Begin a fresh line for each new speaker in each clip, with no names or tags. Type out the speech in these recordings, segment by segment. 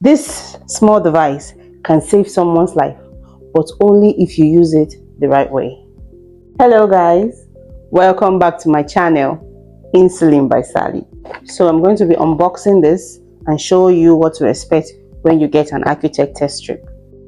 This small device can save someone's life, but only if you use it the right way. Hello guys, welcome back to my channel, Insulin by Sally. So I'm going to be unboxing this and show you what to expect when you get an Accu-Chek test strip.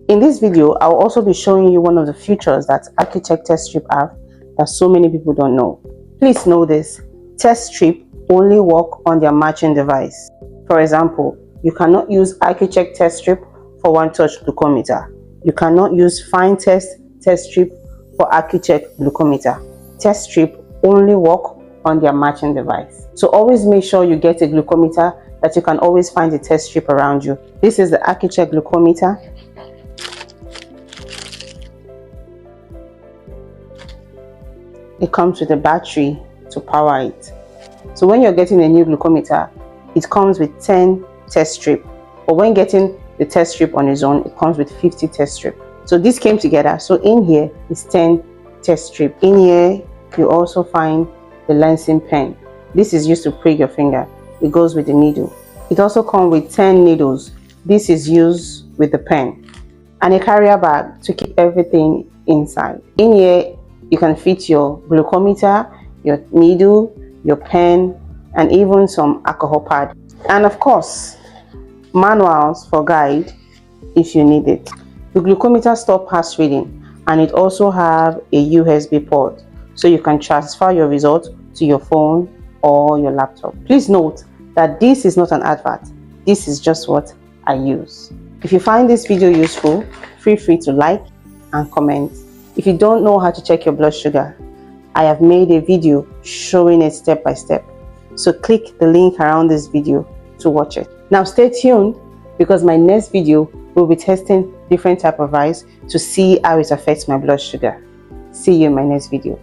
In this video, I'll also be showing you one of the features that Accu-Chek test strip have that so many people don't know. Please know this, test strip only work on their matching device. For example, you cannot use Accu-Chek test strip for one-touch glucometer. You cannot use fine test strip for Accu-Chek glucometer. Test strip only work on their matching device. So always make sure you get a glucometer that you can always find a test strip around you. This is the Accu-Chek glucometer. It comes with a battery to power it. So when you're getting a new glucometer, it comes with 10 test strip, but when getting the test strip on its own, it comes with 50 test strip. So this came together. So in here is 10 test strip. In here you also find the lancing pen. This is used to prick your finger. It goes with the needle. It also comes with 10 needles. This is used with the pen, and a carrier bag to keep everything inside. In here you can fit your glucometer, your needle, your pen, and even some alcohol pad, and of course manuals for guide if you need it. The glucometer stop past reading, and it also have a USB port so you can transfer your result to your phone or your laptop. Please note that this is not an advert. This is just what I use. If you find this video useful, feel free to like and comment. If you don't know how to check your blood sugar, I have made a video showing it step by step. So click the link around this video to watch it. Now stay tuned, because my next video will be testing different type of rice to see how it affects my blood sugar. See you in my next video.